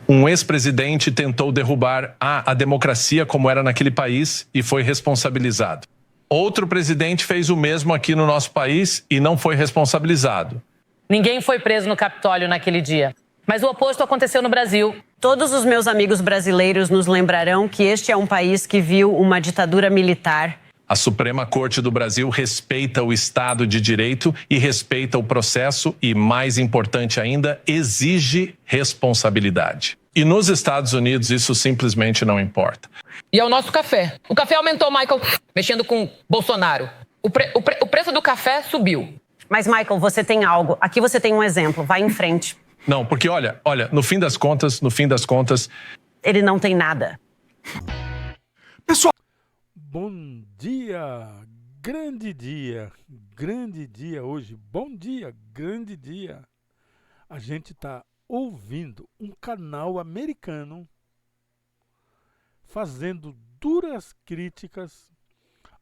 Um ex-presidente tentou derrubar a democracia como era naquele país e foi responsabilizado. Outro presidente fez o mesmo aqui no nosso país e não foi responsabilizado. Ninguém foi preso no Capitólio naquele dia. Mas o oposto aconteceu no Brasil. Todos os meus amigos brasileiros nos lembrarão que este é um país que viu uma ditadura militar. A Suprema Corte do Brasil respeita o Estado de Direito e respeita o processo e, mais importante ainda, exige responsabilidade. E nos Estados Unidos isso simplesmente não importa. E é o nosso café. O café aumentou, Michael, mexendo com Bolsonaro. O preço do café subiu. Mas, Michael, você tem algo. Aqui você tem um exemplo. Vai em frente. Não, porque olha, no fim das contas... Ele não tem nada. Pessoal... Bom dia, grande dia hoje, bom dia, grande dia. A gente está ouvindo um canal americano fazendo duras críticas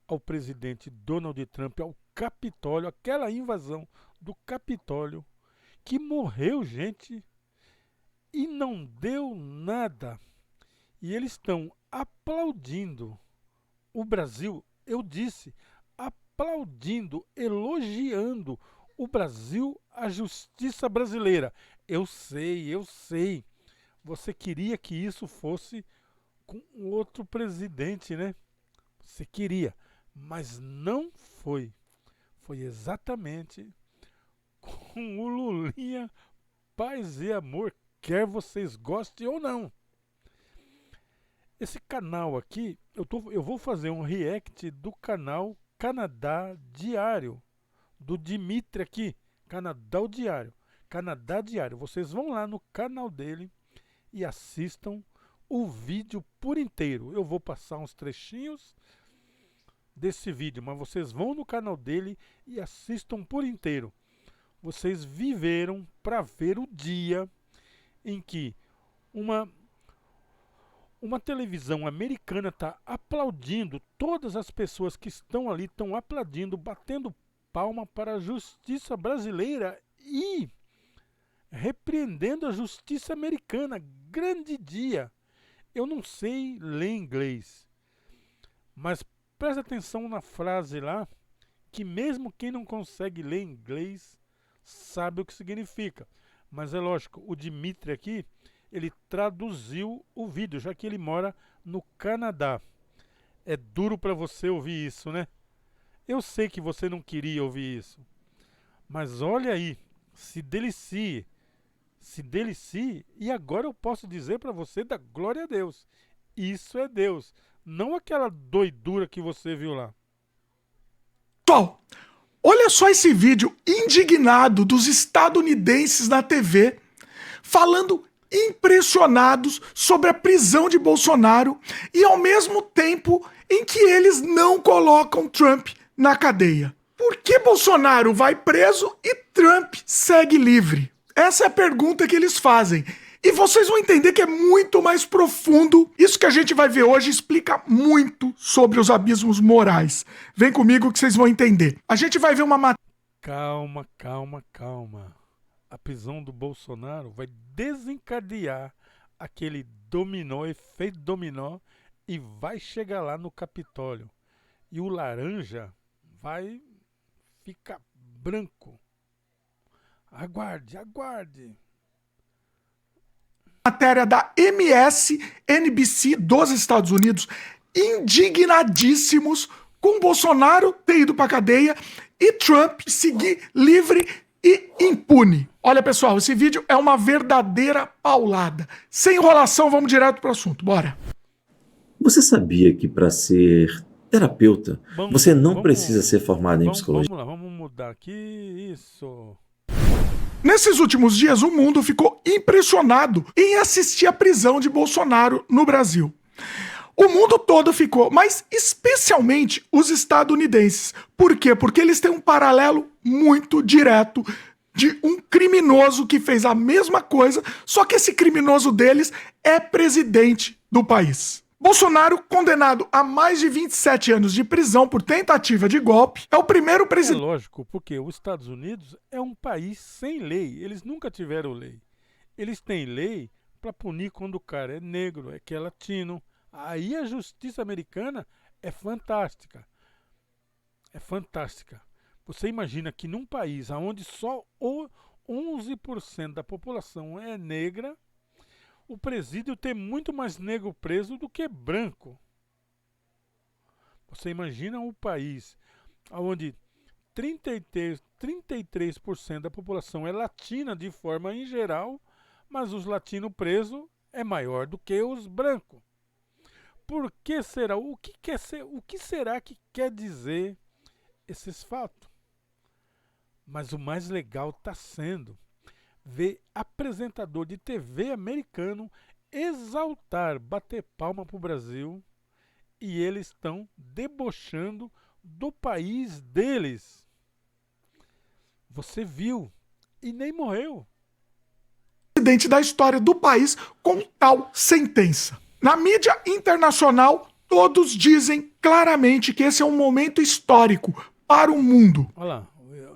ao presidente Donald Trump, ao Capitólio, aquela invasão do Capitólio, que morreu gente e não deu nada. E eles estão aplaudindo o Brasil, eu disse, aplaudindo, elogiando o Brasil, a justiça brasileira. Eu sei. Você queria que isso fosse com outro presidente, né? Você queria, mas não foi. Foi exatamente com o Lulinha, paz e amor, quer vocês gostem ou não. Esse canal aqui, eu vou fazer um react do canal Canadá Diário, do Dimitri aqui, Canadá Diário. Vocês vão lá no canal dele e assistam o vídeo por inteiro. Eu vou passar uns trechinhos desse vídeo, mas vocês vão no canal dele e assistam por inteiro. Vocês viveram para ver o dia em que uma televisão americana está aplaudindo, todas as pessoas que estão ali estão aplaudindo, batendo palma para a justiça brasileira e repreendendo a justiça americana. Grande dia. Eu não sei ler inglês, mas presta atenção na frase lá, que mesmo quem não consegue ler inglês sabe o que significa. Mas é lógico, o Dimitri aqui, ele traduziu o vídeo, já que ele mora no Canadá. É duro para você ouvir isso, né? Eu sei que você não queria ouvir isso. Mas olha aí, se delicie. E agora eu posso dizer para você da glória a Deus. Isso é Deus, não aquela doidura que você viu lá. Pessoal, olha só esse vídeo indignado dos estadunidenses na TV, falando impressionados sobre a prisão de Bolsonaro e ao mesmo tempo em que eles não colocam Trump na cadeia. Por que Bolsonaro vai preso e Trump segue livre? Essa é a pergunta que eles fazem. E vocês vão entender que é muito mais profundo. Isso que a gente vai ver hoje explica muito sobre os abismos morais. Vem comigo que vocês vão entender. A gente vai ver uma matéria... Calma. A prisão do Bolsonaro vai desencadear aquele dominó, efeito dominó, e vai chegar lá no Capitólio. E o laranja vai ficar branco. Aguarde. Matéria da MSNBC dos Estados Unidos, indignadíssimos com Bolsonaro ter ido pra cadeia e Trump seguir livre e impune. Olha, pessoal, esse vídeo é uma verdadeira paulada. Sem enrolação, vamos direto pro assunto. Bora. Você sabia que para ser terapeuta, você não precisa ser formado em psicologia? Vamos lá, vamos mudar aqui. Isso. Nesses últimos dias, o mundo ficou impressionado em assistir a prisão de Bolsonaro no Brasil. O mundo todo ficou, mas especialmente os estadunidenses. Por quê? Porque eles têm um paralelo muito direto de um criminoso que fez a mesma coisa, só que esse criminoso deles é presidente do país. Bolsonaro, condenado a mais de 27 anos de prisão por tentativa de golpe, é o primeiro presidente... É lógico, porque os Estados Unidos é um país sem lei. Eles nunca tiveram lei. Eles têm lei para punir quando o cara é negro, é que é latino. Aí a justiça americana é fantástica. É fantástica. Você imagina que num país onde só 11% da população é negra, o presídio tem muito mais negro preso do que branco. Você imagina um país onde 33% da população é latina de forma em geral, mas os latinos presos é maior do que os brancos. Por que será? O que será que quer dizer esses fatos? Mas o mais legal está sendo ver apresentador de TV americano exaltar, bater palma para o Brasil, e eles estão debochando do país deles. Você viu e nem morreu. Presidente da história do país com tal sentença. Na mídia internacional, todos dizem claramente que esse é um momento histórico para o mundo. Olha lá,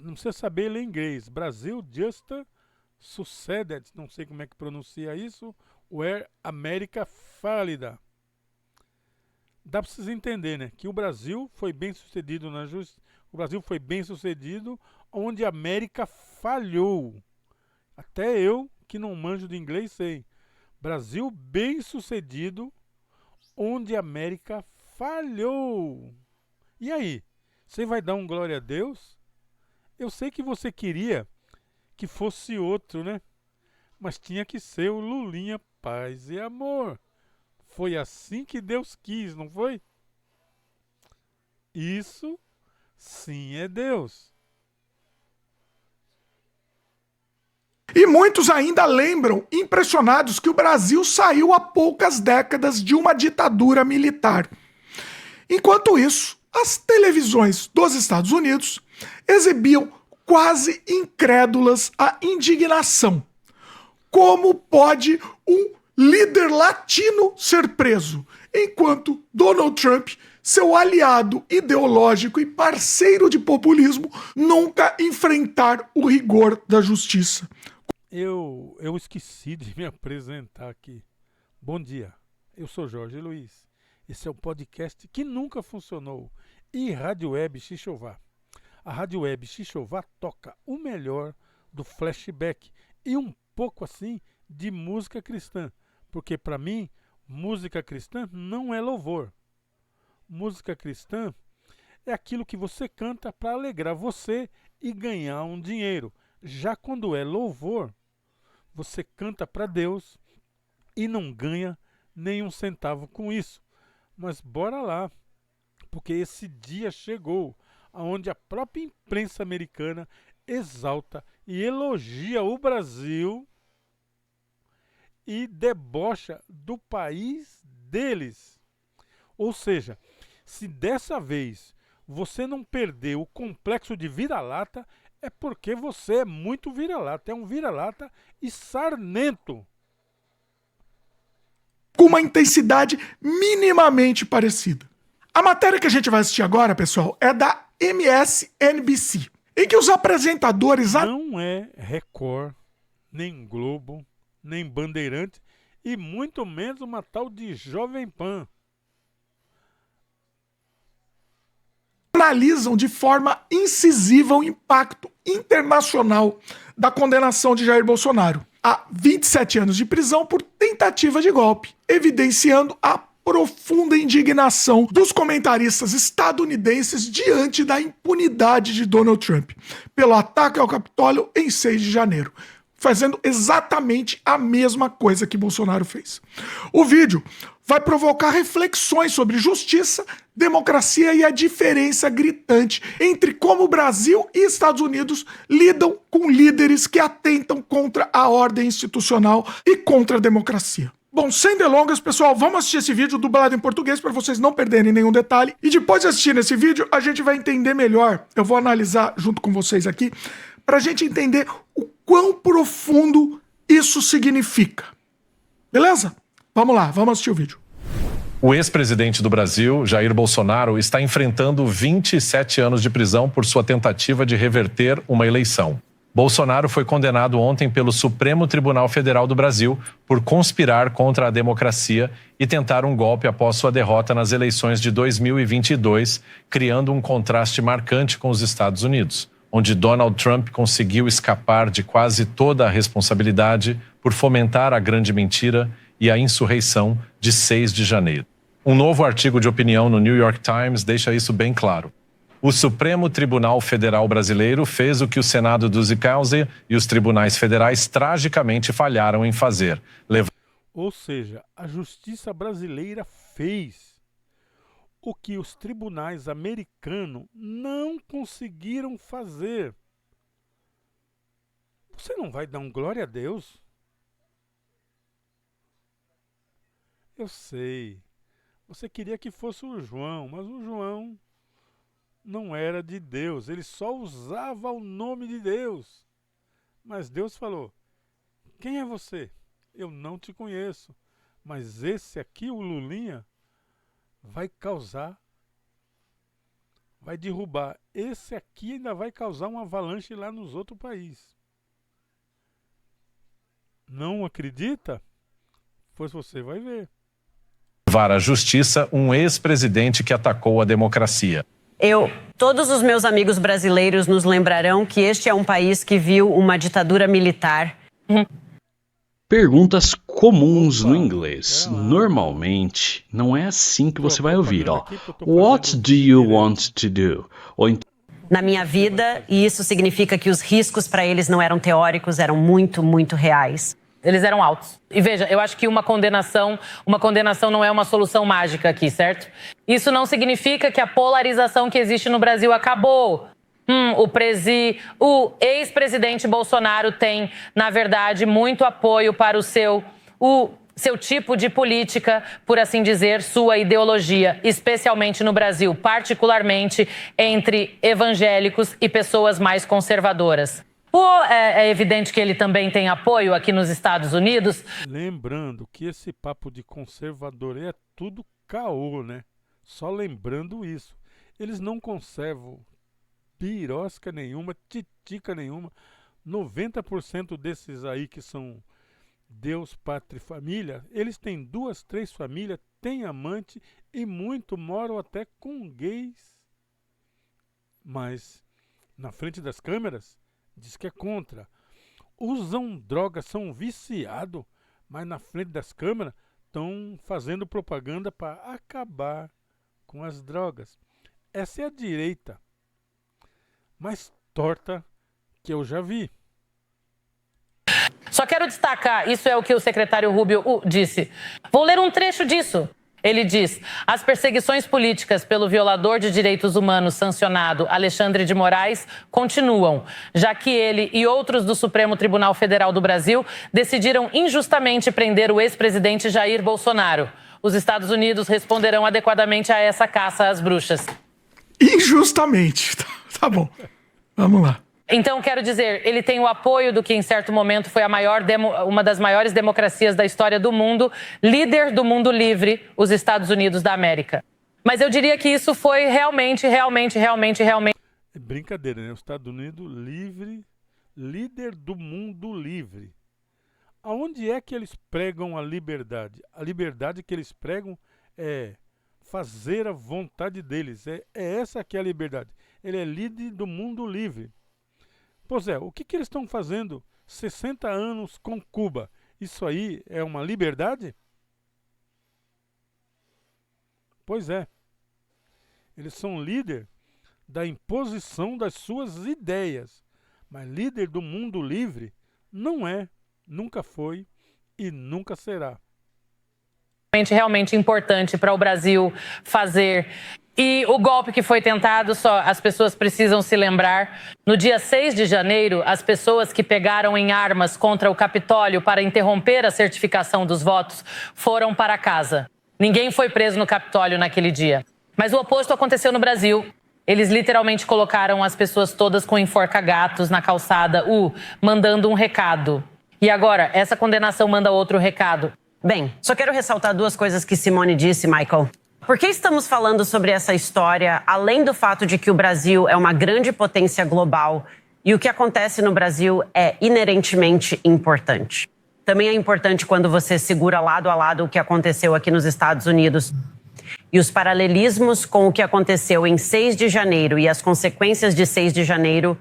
não precisa saber ler inglês. Brasil just succeeded, não sei como é que pronuncia isso, where America falida. Dá para vocês entenderem, né? Que o Brasil foi bem sucedido na justiça. O Brasil foi bem sucedido onde a América falhou. Até eu, que não manjo de inglês, sei. Brasil bem sucedido onde a América falhou. E aí? Você vai dar um glória a Deus? Eu sei que você queria que fosse outro, né? Mas tinha que ser o Lulinha Paz e Amor. Foi assim que Deus quis, não foi? Isso sim é Deus. E muitos ainda lembram, impressionados, que o Brasil saiu há poucas décadas de uma ditadura militar. Enquanto isso, as televisões dos Estados Unidos exibiam quase incrédulas a indignação. Como pode um líder latino ser preso, enquanto Donald Trump, seu aliado ideológico e parceiro de populismo, nunca enfrentar o rigor da justiça? Eu esqueci de me apresentar aqui. Bom dia, eu sou Jorge Luiz. Esse é o podcast que nunca funcionou. E Rádio Web Xixová. A Rádio Web Xixová toca o melhor do flashback e um pouco assim de música cristã. Porque para mim, música cristã não é louvor. Música cristã é aquilo que você canta para alegrar você e ganhar um dinheiro. Já quando é louvor, você canta para Deus e não ganha nenhum centavo com isso. Mas bora lá, porque esse dia chegou, onde a própria imprensa americana exalta e elogia o Brasil e debocha do país deles. Ou seja, se dessa vez você não perdeu o complexo de vira-lata, é porque você é muito vira-lata, é um vira-lata e sarnento. Com uma intensidade minimamente parecida. A matéria que a gente vai assistir agora, pessoal, é da MSNBC, em que os apresentadores... Não é Record, nem Globo, nem Bandeirante, e muito menos uma tal de Jovem Pan. Analisam de forma incisiva o impacto internacional da condenação de Jair Bolsonaro a 27 anos de prisão por tentativa de golpe, evidenciando a profunda indignação dos comentaristas estadunidenses diante da impunidade de Donald Trump pelo ataque ao Capitólio em 6 de janeiro, fazendo exatamente a mesma coisa que Bolsonaro fez. O vídeo vai provocar reflexões sobre justiça, democracia e a diferença gritante entre como o Brasil e Estados Unidos lidam com líderes que atentam contra a ordem institucional e contra a democracia. Bom, sem delongas, pessoal, vamos assistir esse vídeo dublado em português para vocês não perderem nenhum detalhe. E depois de assistir esse vídeo, a gente vai entender melhor. Eu vou analisar junto com vocês aqui, para a gente entender o quão profundo isso significa. Beleza? Vamos lá, vamos assistir o vídeo. O ex-presidente do Brasil, Jair Bolsonaro, está enfrentando 27 anos de prisão por sua tentativa de reverter uma eleição. Bolsonaro foi condenado ontem pelo Supremo Tribunal Federal do Brasil por conspirar contra a democracia e tentar um golpe após sua derrota nas eleições de 2022, criando um contraste marcante com os Estados Unidos, onde Donald Trump conseguiu escapar de quase toda a responsabilidade por fomentar a grande mentira e a insurreição de 6 de janeiro. Um novo artigo de opinião no New York Times deixa isso bem claro. O Supremo Tribunal Federal Brasileiro fez o que o Senado dos Icauze e os tribunais federais tragicamente falharam em fazer. Ou seja, a justiça brasileira fez o que os tribunais americanos não conseguiram fazer. Você não vai dar um glória a Deus? Eu sei. Você queria que fosse o João, mas o João não era de Deus. Ele só usava o nome de Deus. Mas Deus falou: quem é você? Eu não te conheço. Mas esse aqui, o Lulinha, vai causar, vai derrubar. Esse aqui ainda vai causar uma avalanche lá nos outros países. Não acredita? Pois você vai ver. Levar à justiça um ex-presidente que atacou a democracia. Todos os meus amigos brasileiros nos lembrarão que este é um país que viu uma ditadura militar. Perguntas comuns no inglês. Normalmente, não é assim que você vai ouvir, ó. What do you want to do? Ou então, Na minha vida, e isso significa que os riscos para eles não eram teóricos, eram muito, muito reais. Eles eram altos. E veja, eu acho que uma condenação não é uma solução mágica aqui, certo? Isso não significa que a polarização que existe no Brasil acabou. O ex-presidente Bolsonaro tem, na verdade, muito apoio para o seu tipo de política, por assim dizer, sua ideologia, especialmente no Brasil, particularmente entre evangélicos e pessoas mais conservadoras. É evidente que ele também tem apoio aqui nos Estados Unidos. Lembrando que esse papo de conservador é tudo caô, né? Só lembrando isso. Eles não conservam pirosca nenhuma, titica nenhuma. 90% desses aí que são Deus, Pátria e Família, eles têm 2, 3 famílias, têm amante e muito moram até com gays. Mas na frente das câmeras diz que é contra. Usam drogas, são viciados, mas na frente das câmeras estão fazendo propaganda para acabar com as drogas. Essa é a direita mais torta que eu já vi. Só quero destacar, isso é o que o secretário Rubio disse. Vou ler um trecho disso. Ele diz: as perseguições políticas pelo violador de direitos humanos sancionado Alexandre de Moraes continuam, já que ele e outros do Supremo Tribunal Federal do Brasil decidiram injustamente prender o ex-presidente Jair Bolsonaro. Os Estados Unidos responderão adequadamente a essa caça às bruxas. Injustamente. Tá bom. Vamos lá. Então, quero dizer, ele tem o apoio do que em certo momento foi uma das maiores democracias da história do mundo, líder do mundo livre, os Estados Unidos da América. Mas eu diria que isso foi realmente... É brincadeira, né? Os Estados Unidos livre, líder do mundo livre. Aonde é que eles pregam a liberdade? A liberdade que eles pregam é fazer a vontade deles. É essa que é a liberdade. Ele é líder do mundo livre. Pois é, o que eles estão fazendo 60 anos com Cuba? Isso aí é uma liberdade? Pois é. Eles são líder da imposição das suas ideias. Mas líder do mundo livre não é, nunca foi e nunca será. Realmente importante para o Brasil fazer. E o golpe que foi tentado, as pessoas precisam se lembrar, no dia 6 de janeiro, as pessoas que pegaram em armas contra o Capitólio para interromper a certificação dos votos foram para casa. Ninguém foi preso no Capitólio naquele dia. Mas o oposto aconteceu no Brasil. Eles literalmente colocaram as pessoas todas com enforca-gatos na calçada, mandando um recado. E agora, essa condenação manda outro recado. Bem, só quero ressaltar 2 coisas que Simone disse, Michael. Por que estamos falando sobre essa história, além do fato de que o Brasil é uma grande potência global E o que acontece no Brasil é inerentemente importante. Também é importante quando você segura lado a lado o que aconteceu aqui nos Estados Unidos. E os paralelismos com o que aconteceu em 6 de janeiro e as consequências de 6 de janeiro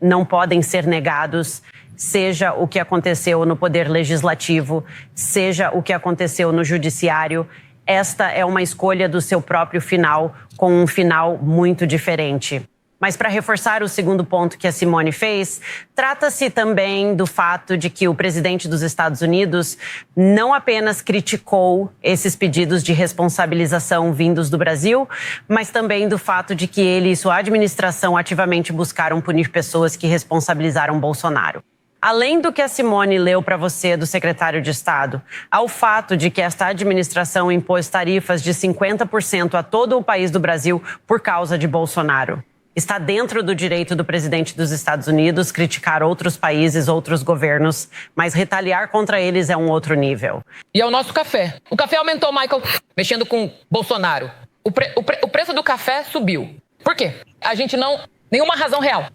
não podem ser negados, seja o que aconteceu no Poder Legislativo, seja o que aconteceu no Judiciário. Esta é uma escolha do seu próprio final, com um final muito diferente. Mas para reforçar o segundo ponto que a Simone fez, trata-se também do fato de que o presidente dos Estados Unidos não apenas criticou esses pedidos de responsabilização vindos do Brasil, mas também do fato de que ele e sua administração ativamente buscaram punir pessoas que responsabilizaram Bolsonaro. Além do que a Simone leu para você do secretário de Estado, ao fato de que esta administração impôs tarifas de 50% a todo o país do Brasil por causa de Bolsonaro. Está dentro do direito do presidente dos Estados Unidos criticar outros países, outros governos, mas retaliar contra eles é um outro nível. E é o nosso café. O café aumentou, Michael, mexendo com Bolsonaro. O preço do café subiu. Por quê? A gente não... Nenhuma razão real.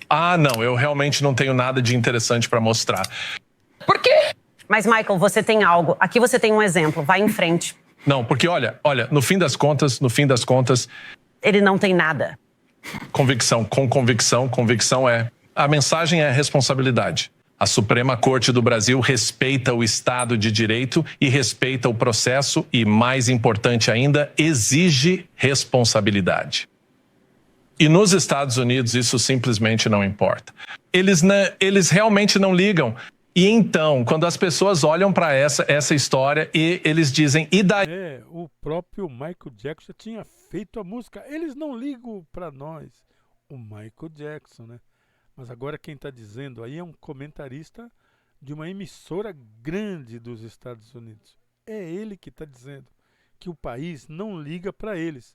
Ah, não, eu realmente não tenho nada de interessante para mostrar. Por quê? Mas, Michael, você tem algo. Aqui você tem um exemplo. Vai em frente. Não, porque olha, no fim das contas... Ele não tem nada. Convicção é... A mensagem é responsabilidade. A Suprema Corte do Brasil respeita o Estado de Direito e respeita o processo e, mais importante ainda, exige responsabilidade. E nos Estados Unidos isso simplesmente não importa. Eles realmente não ligam. E então, quando as pessoas olham para essa história e eles dizem, e daí? O próprio Michael Jackson já tinha feito a música. Eles não ligam para nós, o Michael Jackson, né? Mas agora quem está dizendo aí é um comentarista de uma emissora grande dos Estados Unidos. É ele que está dizendo que o país não liga para eles.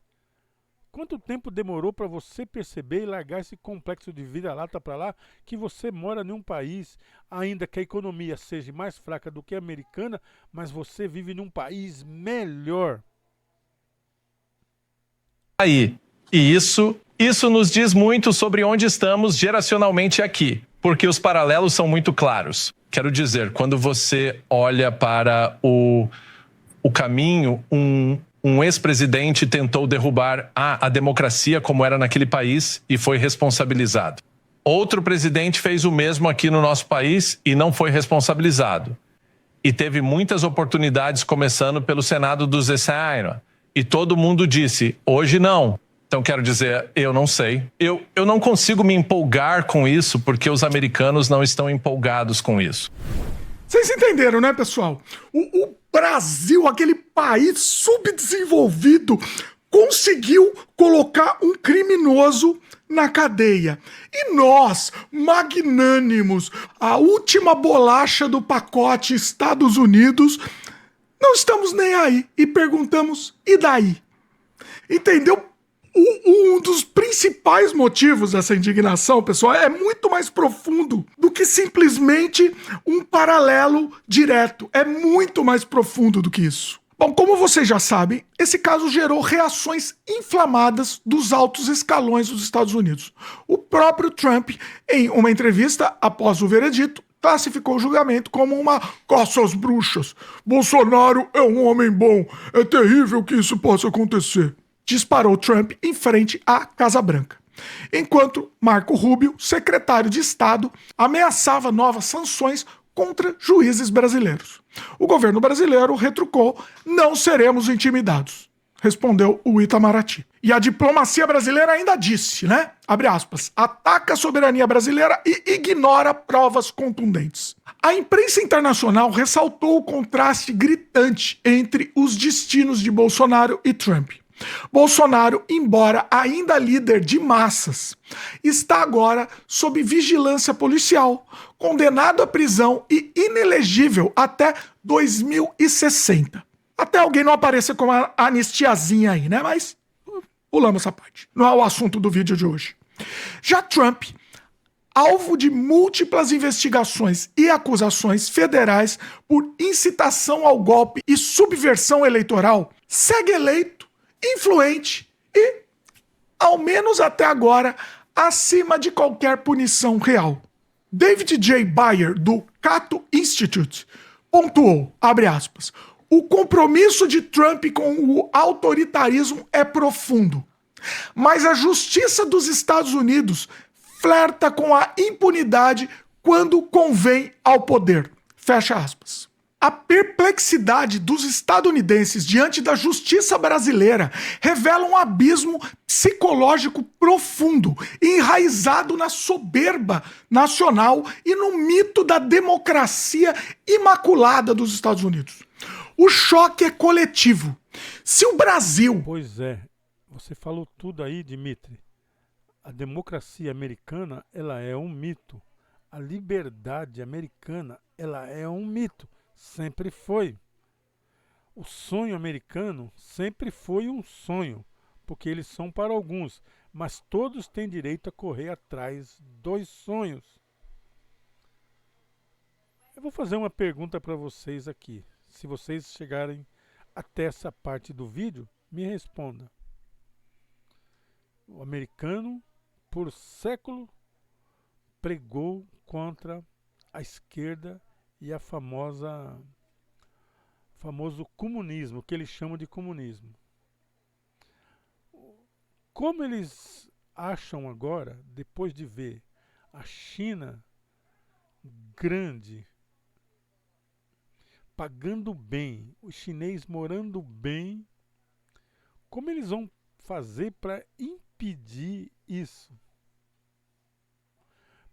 Quanto tempo demorou para você perceber e largar esse complexo de vira-lata para lá, que você mora em um país, ainda que a economia seja mais fraca do que a americana, mas você vive num país melhor? Aí, e isso nos diz muito sobre onde estamos geracionalmente aqui, porque os paralelos são muito claros. Quero dizer, quando você olha para o caminho, um ex-presidente tentou derrubar a democracia como era naquele país e foi responsabilizado. Outro presidente fez o mesmo aqui no nosso país e não foi responsabilizado. E teve muitas oportunidades, começando pelo Senado dos Estados. E todo mundo disse, hoje não. Então, quero dizer, eu não sei. Eu não consigo me empolgar com isso porque os americanos não estão empolgados com isso. Vocês entenderam, né, pessoal? O Brasil, aquele país subdesenvolvido, conseguiu colocar um criminoso na cadeia. E nós, magnânimos, a última bolacha do pacote Estados Unidos, não estamos nem aí e perguntamos, e daí? Entendeu? Um dos principais motivos dessa indignação, pessoal, é muito mais profundo do que simplesmente um paralelo direto. É muito mais profundo do que isso. Bom, como vocês já sabem, esse caso gerou reações inflamadas dos altos escalões dos Estados Unidos. O próprio Trump, em uma entrevista após o veredito, classificou o julgamento como uma caça às bruxas. Bolsonaro é um homem bom. É terrível que isso possa acontecer. Disparou Trump em frente à Casa Branca. Enquanto Marco Rubio, secretário de Estado, ameaçava novas sanções contra juízes brasileiros. O governo brasileiro retrucou: não seremos intimidados, respondeu o Itamaraty. E a diplomacia brasileira ainda disse, né? Abre aspas, ataca a soberania brasileira e ignora provas contundentes. A imprensa internacional ressaltou o contraste gritante entre os destinos de Bolsonaro e Trump. Bolsonaro, embora ainda líder de massas, está agora sob vigilância policial, condenado à prisão e inelegível até 2060. Até alguém não apareça com uma anistiazinha aí, né? Mas pulamos essa parte. Não é o assunto do vídeo de hoje. Já Trump, alvo de múltiplas investigações e acusações federais por incitação ao golpe e subversão eleitoral, segue eleito, influente e, ao menos até agora, acima de qualquer punição real. David J. Bayer, do Cato Institute, pontuou, abre aspas, o compromisso de Trump com o autoritarismo é profundo, mas a justiça dos Estados Unidos flerta com a impunidade quando convém ao poder. Fecha aspas. A perplexidade dos estadunidenses diante da justiça brasileira revela um abismo psicológico profundo, enraizado na soberba nacional e no mito da democracia imaculada dos Estados Unidos. O choque é coletivo. Se o Brasil... Pois é, você falou tudo aí, Dimitri. A democracia americana, ela é um mito. A liberdade americana, ela é um mito. Sempre foi. O sonho americano sempre foi um sonho, porque eles são para alguns, mas todos têm direito a correr atrás dos sonhos. Eu vou fazer uma pergunta para vocês aqui. Se vocês chegarem até essa parte do vídeo, me responda. O americano, por século, pregou contra a esquerda e a famoso comunismo, que eles chamam de comunismo. Como eles acham agora, depois de ver a China grande, pagando bem, os chineses morando bem, como eles vão fazer para impedir isso?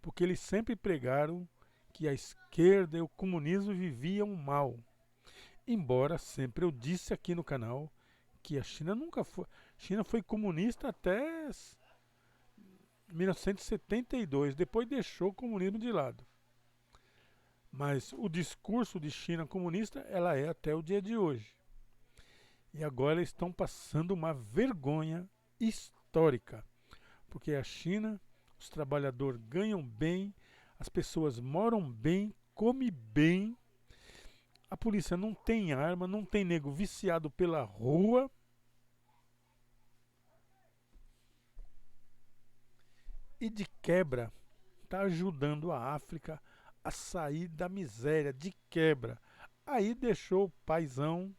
Porque eles sempre pregaram que a esquerda e o comunismo viviam mal. Embora sempre eu disse aqui no canal que a China nunca foi. China foi comunista até 1972, depois deixou o comunismo de lado. Mas o discurso de China comunista, ela é até o dia de hoje. E agora eles estão passando uma vergonha histórica. Porque a China, os trabalhadores ganham bem, as pessoas moram bem, comem bem, a polícia não tem arma, não tem nego viciado pela rua. E de quebra, está ajudando a África a sair da miséria, de quebra. Aí deixou o paizão,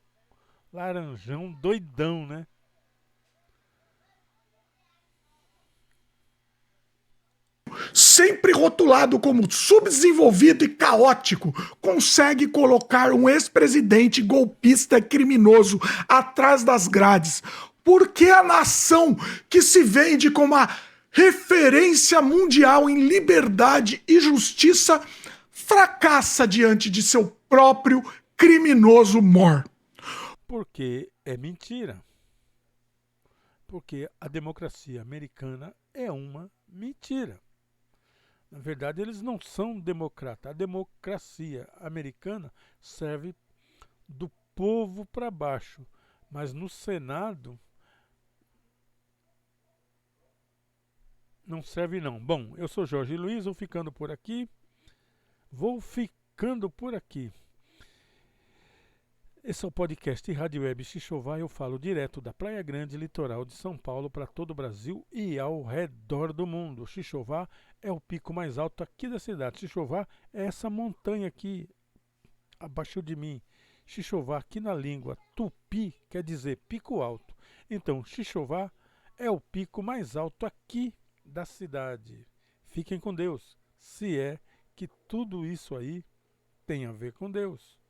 laranjão, doidão, né? Sempre rotulado como subdesenvolvido e caótico, consegue colocar um ex-presidente golpista e criminoso atrás das grades. Porque a nação que se vende como a referência mundial em liberdade e justiça fracassa diante de seu próprio criminoso mor. Porque é mentira. Porque a democracia americana é uma mentira. Na verdade, eles não são democratas. A democracia americana serve do povo para baixo. Mas no Senado não serve não. Bom, eu sou Jorge Luiz, vou ficando por aqui. Esse é o podcast Rádio Web Xixová. Eu falo direto da Praia Grande, litoral de São Paulo, para todo o Brasil e ao redor do mundo. Xixová é o pico mais alto aqui da cidade. Xixová é essa montanha aqui abaixo de mim. Xixová, aqui na língua tupi, quer dizer pico alto. Então, Xixová é o pico mais alto aqui da cidade. Fiquem com Deus, se é que tudo isso aí tem a ver com Deus.